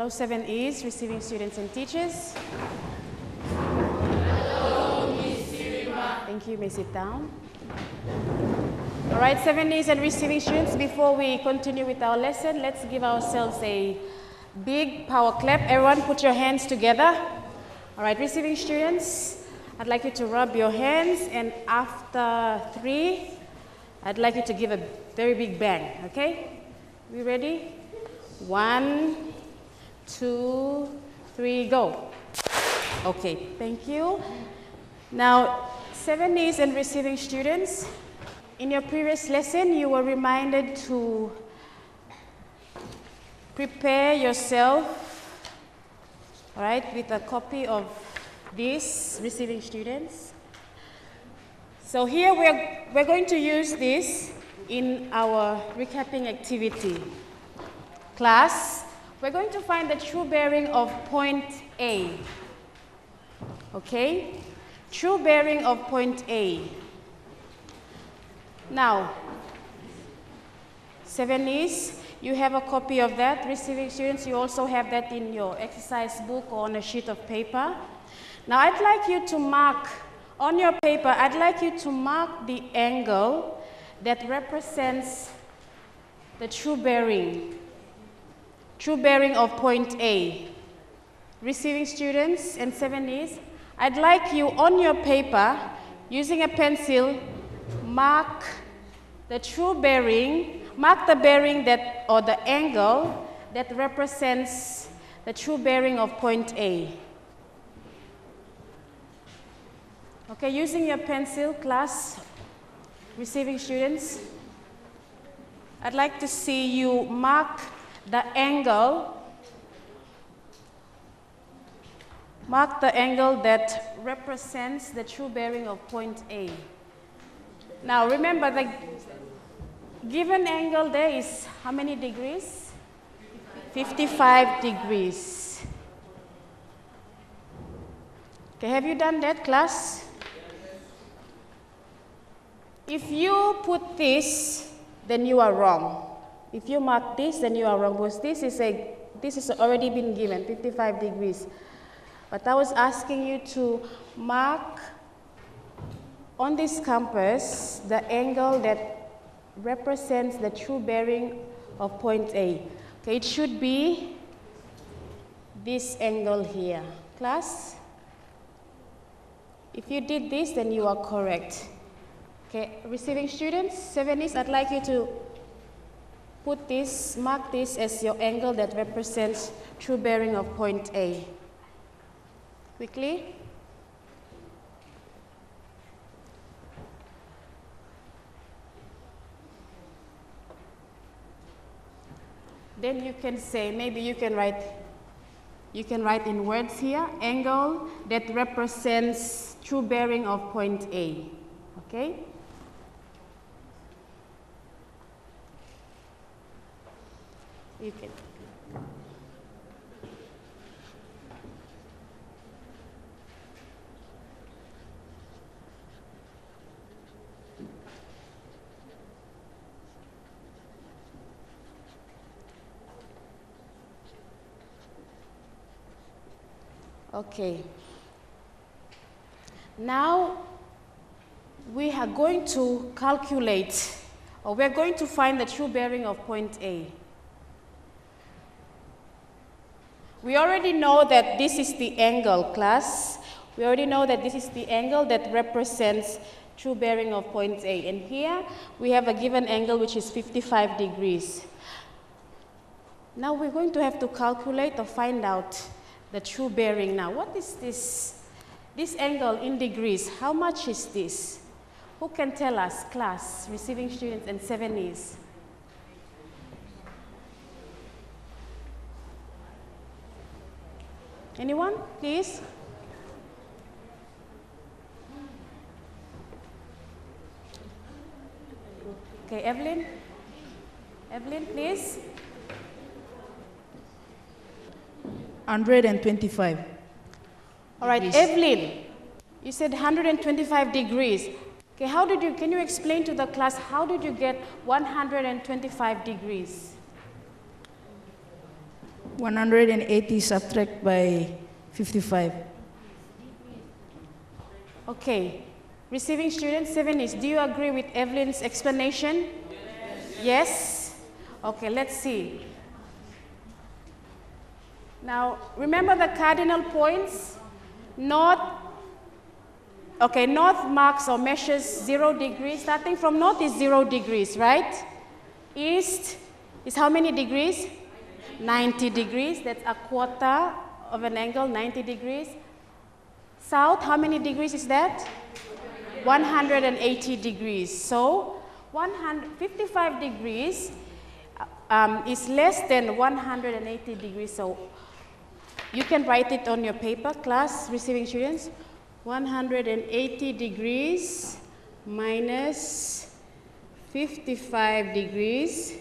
Hello, 7Es, receiving students and teachers. Hello, Miss Sirima. Thank you. You may sit down. All right, 7Es and receiving students, before we continue with our lesson, let's give ourselves a big power clap. Everyone put your hands together. All right, receiving students, I'd like you to rub your hands, and after 3, I'd like you to give a very big bang, okay? We ready? 1, 2, 3, go. Okay, thank you. Now, 7Es and receiving students, in your previous lesson, you were reminded to prepare yourself, all right, with a copy of this, receiving students. So here we're going to use this in our recapping activity. Class, we're going to find the true bearing of point A. Okay? True bearing of point A. Now, 7Es, you have a copy of that. Receiving students, you also have that in your exercise book or on a sheet of paper. Now, I'd like you to mark, on your paper, I'd like you to mark the angle that represents the true bearing of point A. Receiving students and 7Es, I'd like you on your paper, using a pencil, mark the true bearing, mark the bearing that, or the angle that represents the true bearing of point A. Okay, using your pencil, class, receiving students, I'd like to see you mark the angle that represents the true bearing of point A. Now remember, the given angle there is how many degrees? 55 degrees. Okay, have you done that, class? If you put this, then you are wrong. If you mark this, then you are wrong, because this is already been given, 55 degrees. But I was asking you to mark on this compass the angle that represents the true bearing of point A. Okay, it should be this angle here. Class, if you did this, then you are correct. Okay, receiving students, 7Es, I'd like you to put this, mark this as your angle that represents true bearing of point A. Quickly. Then you can say, maybe you can write in words here, angle that represents true bearing of point A. Okay? You can. Okay. Now we are going to calculate, or we're going to find the true bearing of point A. We already know that this is the angle, class. We already know that this is the angle that represents true bearing of point A. And here we have a given angle which is 55 degrees. Now we're going to have to calculate or find out the true bearing. Now, what is this? This angle in degrees, how much is this? Who can tell us, class, receiving students and 7Es? Anyone, please? Okay, Evelyn? Evelyn, please? 125. All right, degrees. Evelyn, you said 125 degrees. Okay, can you explain to the class, how did you get 125 degrees? 180 subtract by 55. Okay. Receiving students, 7 is, do you agree with Evelyn's explanation? Yes? Okay, let's see. Now, remember the cardinal points? North marks or measures 0 degrees. Starting from north is 0 degrees, right? East is how many degrees? 90 degrees. That's a quarter of an angle, 90 degrees. South, how many degrees is that? 180 degrees. So, 55 degrees is less than 180 degrees. So, you can write it on your paper, class, receiving students. 180 degrees minus 55 degrees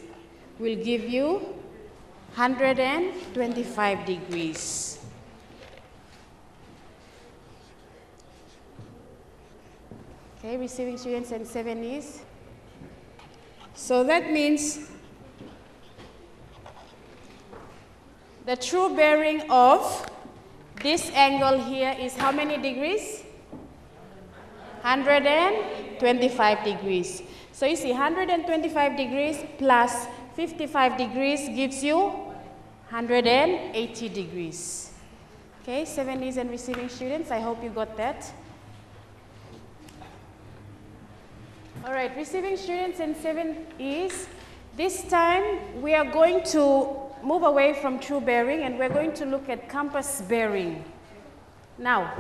will give you 125 degrees. Okay, receiving students and 7 is. So that means the true bearing of this angle here is how many degrees? 125 degrees. So you see 125 degrees plus 55 degrees gives you 180 degrees. Okay, 7 is and receiving students, I hope you got that. All right, receiving students and 7 is, this time we are going to move away from true bearing and we're going to look at compass bearing. Now,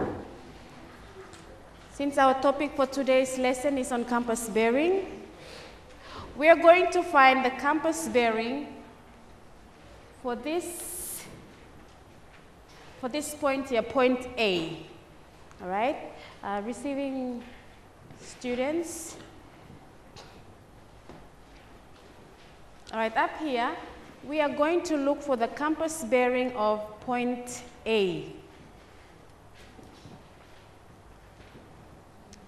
since our topic for today's lesson is on compass bearing, we are going to find the compass bearing for this point here, point A. All right, receiving students. All right, up here, we are going to look for the compass bearing of point A.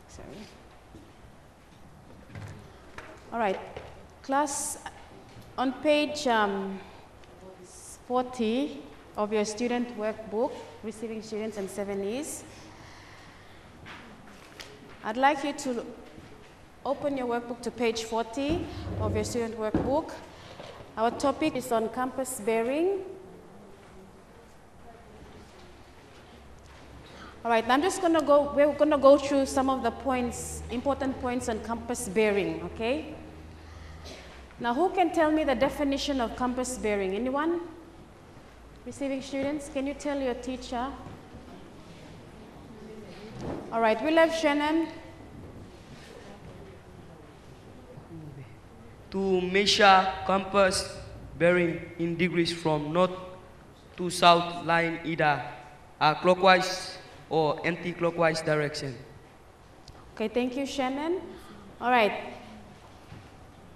Sorry. All right, class, on page 40 of your student workbook, receiving students and 7 is, I'd like you to open your workbook to page 40 of your student workbook. Our topic is on compass bearing. All right, I'm just going to go, we're going to go through some of the points, important points on compass bearing, okay? Now, who can tell me the definition of compass bearing? Anyone? Receiving students, can you tell your teacher? All right, we'll have Shannon. To measure compass bearing in degrees from north to south lying either a clockwise or anti-clockwise direction. Okay, thank you, Shannon. All right.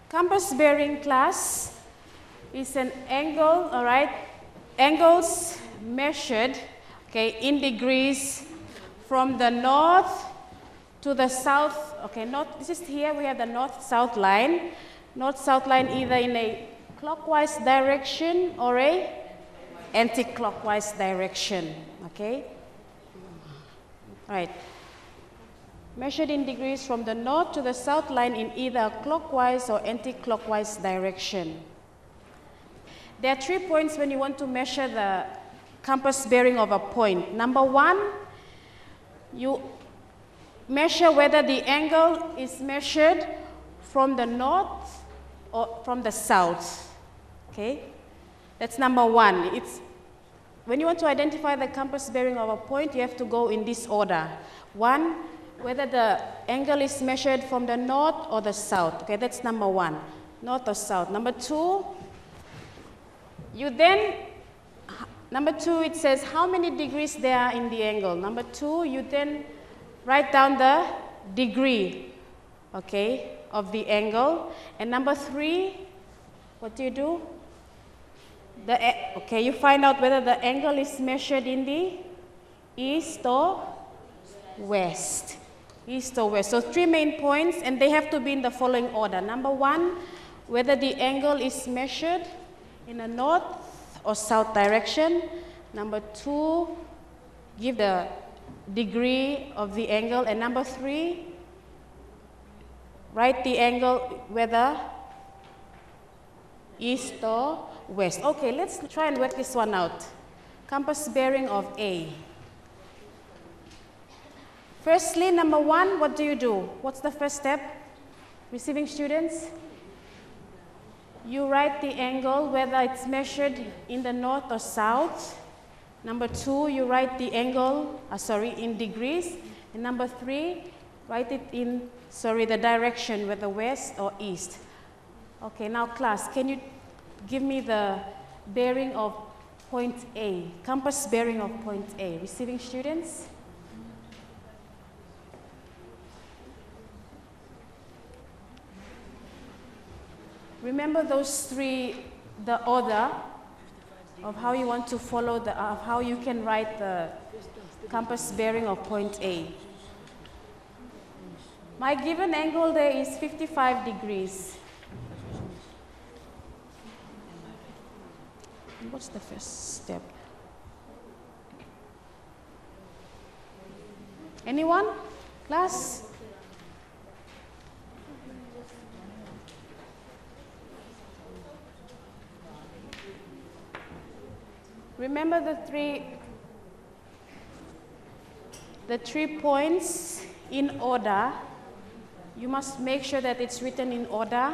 Compass bearing, class, is an angle, all right? Angles measured, okay, in degrees from the north to the south. Okay, north, this is here, we have the north-south line. North-south line either in a clockwise direction or a anti-clockwise direction, okay? All right. Measured in degrees from the north to the south line in either a clockwise or anti-clockwise direction. There are 3 points when you want to measure the compass bearing of a point. Number 1, you measure whether the angle is measured from the north or from the south, okay? That's number 1. It's, when you want to identify the compass bearing of a point, you have to go in this order. 1, whether the angle is measured from the north or the south, okay? That's number 1, north or south. Number 2, you then, number 2, it says how many degrees there are in the angle. Number 2, you then write down the degree, okay, of the angle. And number 3, what do? Okay, you find out whether the angle is measured in the east or west. East or west. So 3 main points, and they have to be in the following order. Number 1, whether the angle is measured in a north or south direction. Number 2, give the degree of the angle. And number 3, write the angle whether east or west. Okay, let's try and work this one out. Compass bearing of A. Firstly, number 1, what do you do? What's the first step? Receiving students? You write the angle, whether it's measured in the north or south. Number 2, you write the angle, in degrees. And number 3, write it in, the direction, whether west or east. Okay, now class, can you give me the bearing of point A, compass bearing of point A? Receiving students? Remember those 3, the order of how you want to follow, of how you can write the compass bearing of point A. My given angle there is 55 degrees. What's the first step? Anyone? Class? Remember the three points in order. You must make sure that it's written in order.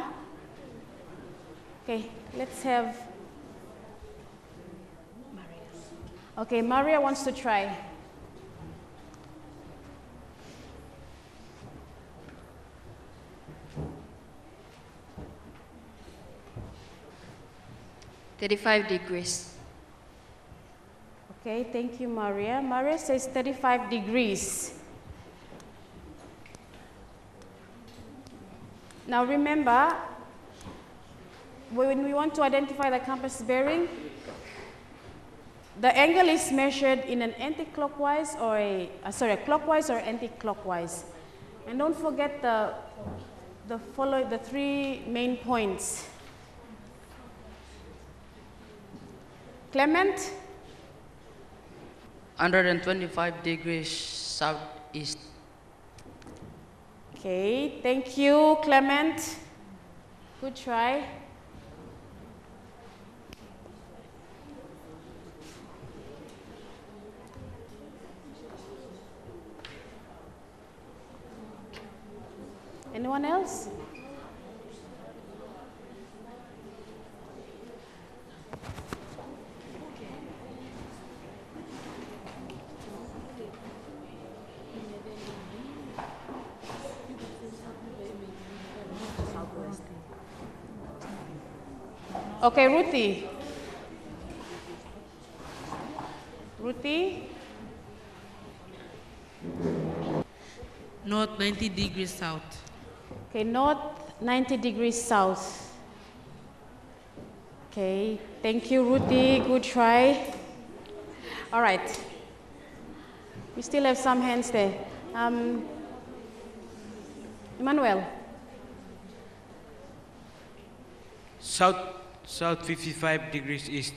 Okay, let's have Maria. Okay, Maria wants to try. $35. Okay, thank you, Maria. Maria says 35 degrees. Now remember, when we want to identify the compass bearing, the angle is measured in an anti-clockwise or clockwise or anti-clockwise. And don't forget the 3 main points. Clement? 125 degrees southeast. Okay, thank you, Clement. Good try. Anyone else? Okay, Ruthie. Ruthie? North 90 degrees south. Okay, north 90 degrees south. Okay, thank you, Ruthie. Good try. All right. We still have some hands there. Emmanuel. South 55 degrees east.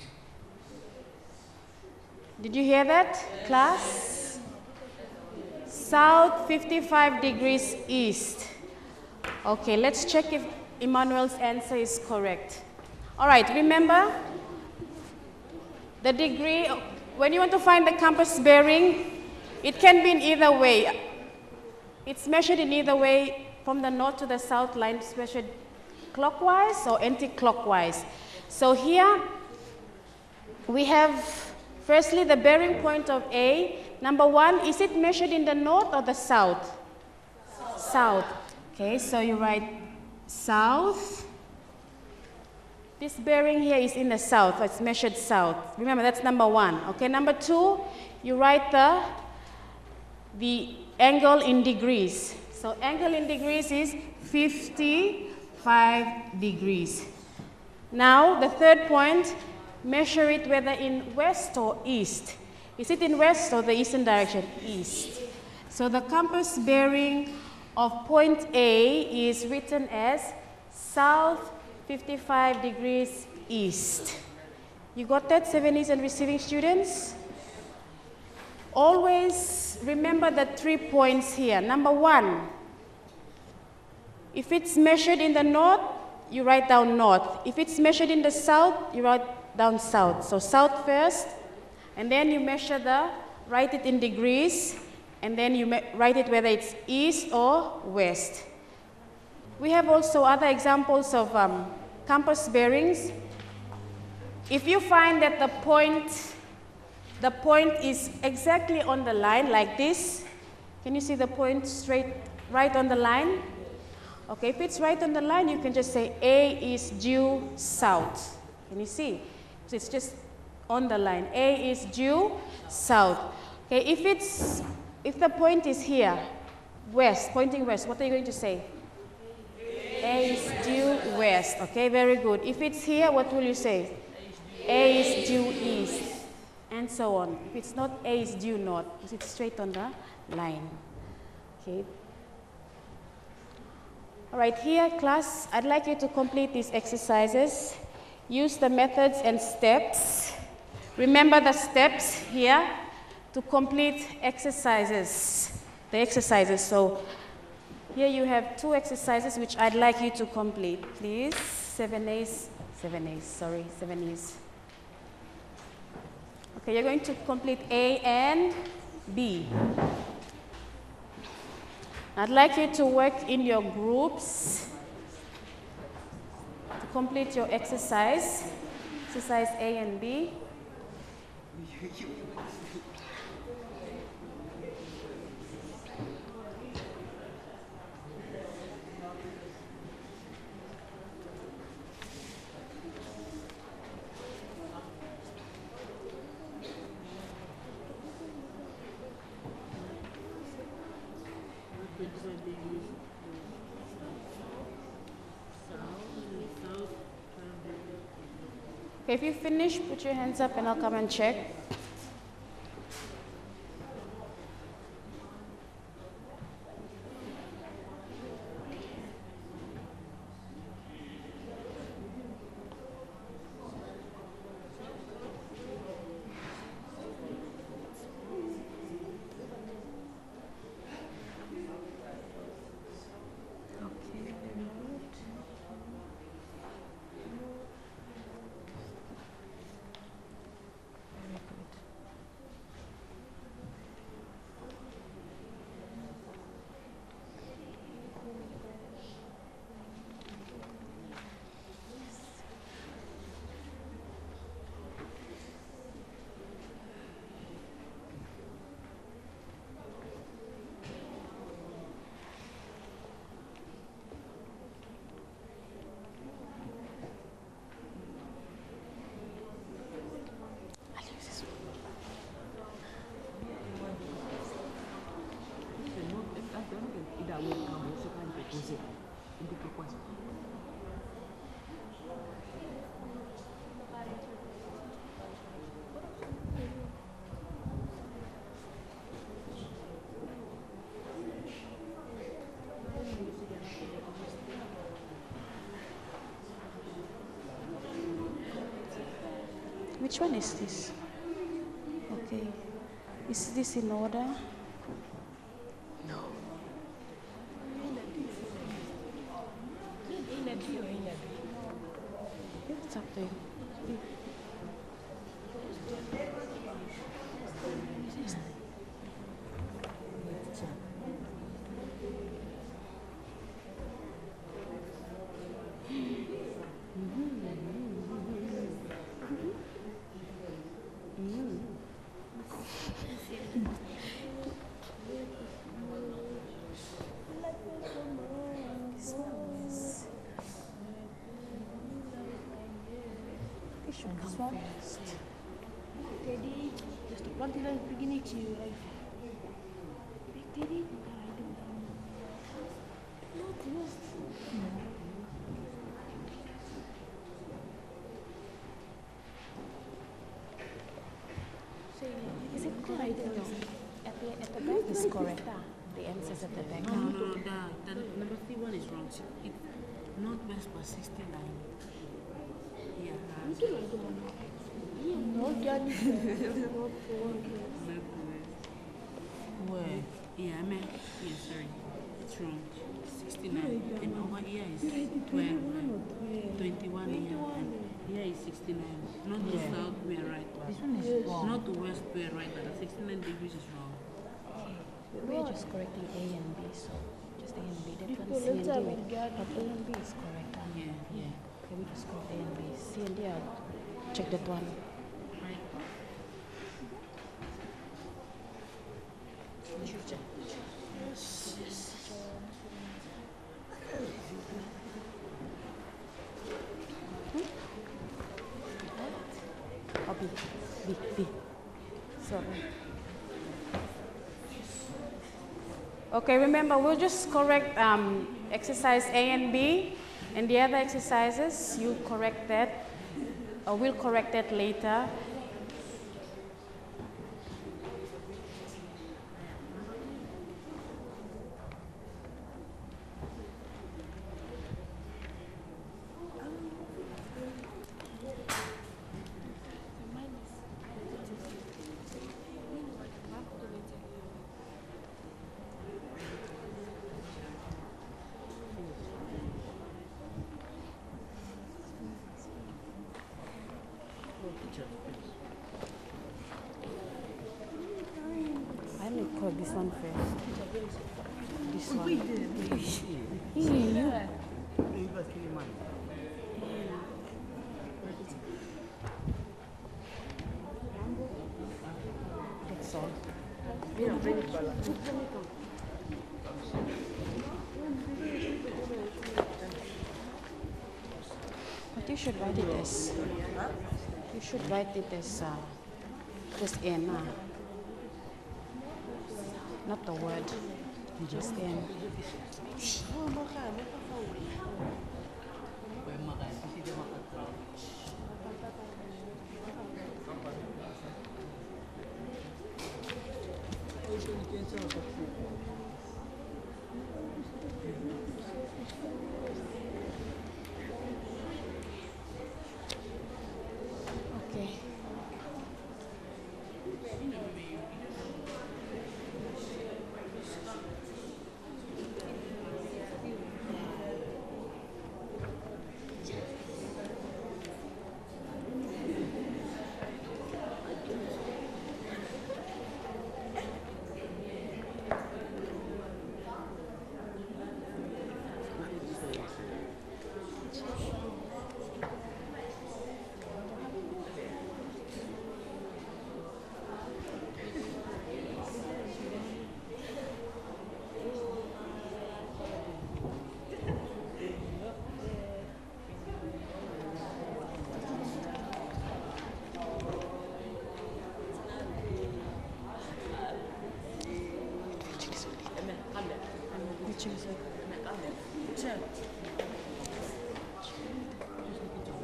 Did you hear that, class? South 55 degrees east. Okay, let's check if Emmanuel's answer is correct. All right, remember the degree, when you want to find the compass bearing, it can be in either way. It's measured in either way, from the north to the south line. It's measured clockwise or anti-clockwise. So here we have firstly the bearing point of A. Number 1, is it measured in the north or the south? South. Okay, so you write south. This bearing here is in the south, it's measured south. Remember, that's number 1. Okay, number 2, you write the angle in degrees. So angle in degrees is 55 degrees. Now, the third point, measure it whether in west or east. Is it in west or the eastern direction? East. So the compass bearing of point A is written as south 55 degrees east. You got that, 70s and receiving students? Always remember the 3 points here. Number 1, if it's measured in the north, you write down north. If it's measured in the south, you write down south. So south first, and then you write it in degrees, and then you write it whether it's east or west. We have also other examples of compass bearings. If you find that the point is exactly on the line like this, can you see the point straight, right on the line? Okay, if it's right on the line, you can just say A is due south. Can you see? So it's just on the line. A is due south. Okay, if the point is here, west, pointing west, what are you going to say? A is due west. Okay, very good. If it's here, what will you say? A is due east, and so on. If it's not, A is due north, because it's straight on the line. Okay. All right, here, class, I'd like you to complete these exercises. Use the methods and steps. Remember the steps here to complete exercises, the exercises. So here you have 2 exercises which I'd like you to complete, please. 7As. Okay, you're going to complete A and B. I'd like you to work in your groups to complete your exercise A and B. Okay, if you finish, put your hands up and I'll come and check. Which one is this? Okay. Is this in order? No. It's up to you. Daddy, just one thing I'm beginning to like. Big Daddy, Is it correct? At the back is correct. The answers at the back. No, the number 3 one is wrong. It's Northwest per 69. Yeah. Organic. Where? Yeah, I meant, yeah, sorry. It's wrong. 69. And over here is 12. 21 here. And here is 69. Not to south, we are right. This one is wrong. Not to west, we are right. But the 69 degrees is wrong. We are just correcting A and B, so just A and B. That People one C and D, later but will get A and B is correct. Yeah, yeah. Okay, we just correct A and B. C and D, I'll check that one. Right. Oh, B. Sorry. Okay, remember, we'll just correct exercise A and B, and the other exercises, you correct that, or we'll correct that later. I will correct this one first. This one. That's all. But you should write it as. You should write it as just N. Not the word. Just N. Okay.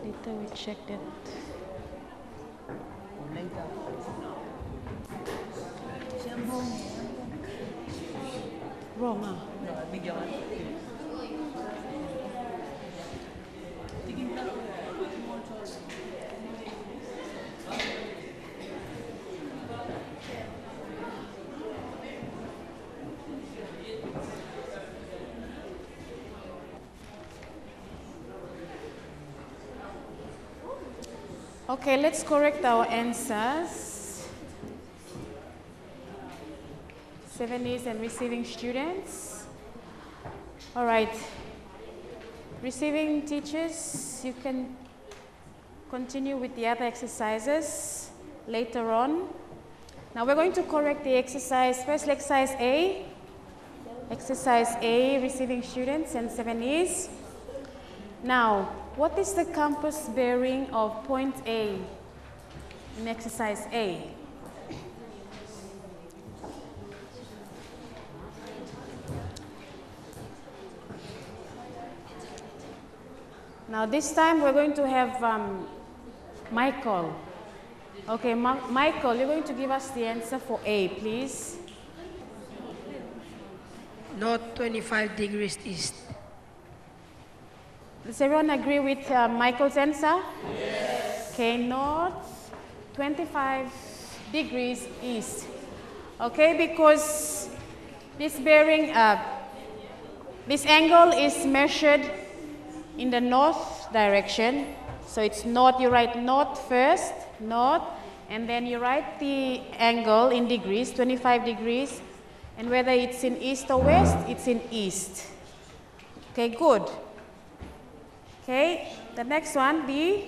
Later we check that. Wrong, Okay, let's correct our answers. 70s and receiving students. All right. Receiving teachers, you can continue with the other exercises later on. Now we're going to correct the exercise. First, exercise A. Exercise A, receiving students and 70s. Now, what is the compass bearing of point A in exercise A? Now this time we're going to have Michael. Okay, Michael, you're going to give us the answer for A, please. North 25 degrees east. Does everyone agree with Michael's answer? Yes. Okay, north 25 degrees east. Okay, because this bearing, this angle is measured in the north direction. So it's north, you write north first, north, and then you write the angle in degrees, 25 degrees. And whether it's in east or west, it's in east. Okay, good. Okay, the next one, B.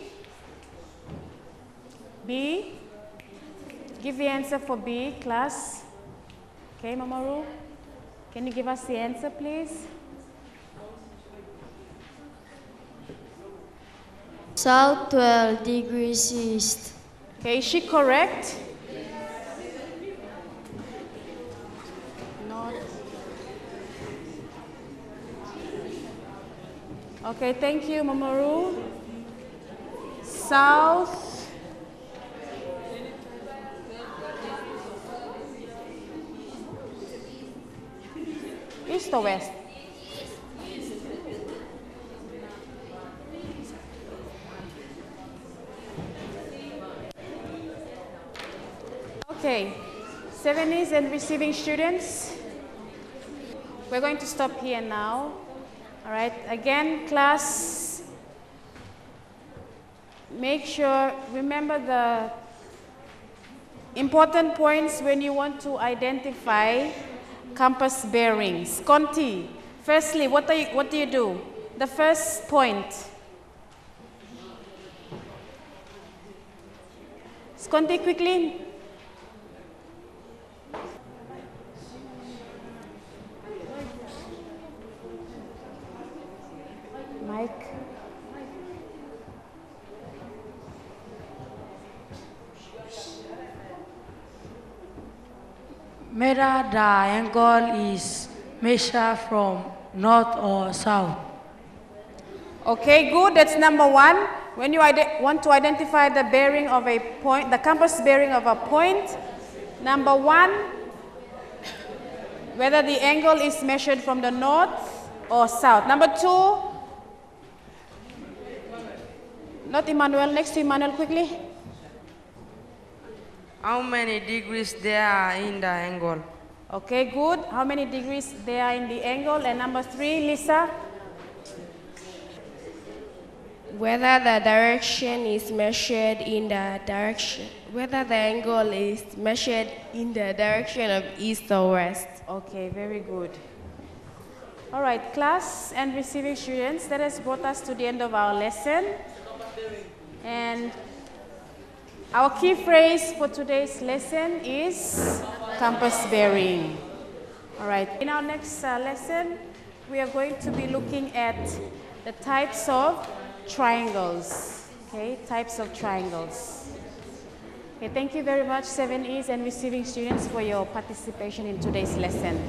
B. Give the answer for B, class. Okay, Mamoru. Can you give us the answer, please? South 12 degrees east. Okay, is she correct? Okay, thank you, Mamoru. South. East or west? Okay, 70s and receiving students. We're going to stop here now. All right, again, class, make sure, remember the important points when you want to identify compass bearings. Conti, firstly, what do you do? The first point. Conti, quickly. Mike. Whether the angle is measured from north or south. Okay, good. That's number one. When you want to identify the bearing of a point, the compass bearing of a point, number one, whether the angle is measured from the north or south. Number two, not Emmanuel, next to Emmanuel, quickly. How many degrees there are in the angle? Okay, good. How many degrees there are in the angle? And number three, Lisa. Whether the direction is measured in the direction, whether the angle is measured in the direction of east or west. Okay, very good. All right, class and receiving students, that has brought us to the end of our lesson. And our key phrase for today's lesson is compass bearing. All right, in our next lesson, we are going to be looking at the types of triangles. Okay, types of triangles. Okay, thank you very much, 7Es and receiving students, for your participation in today's lesson.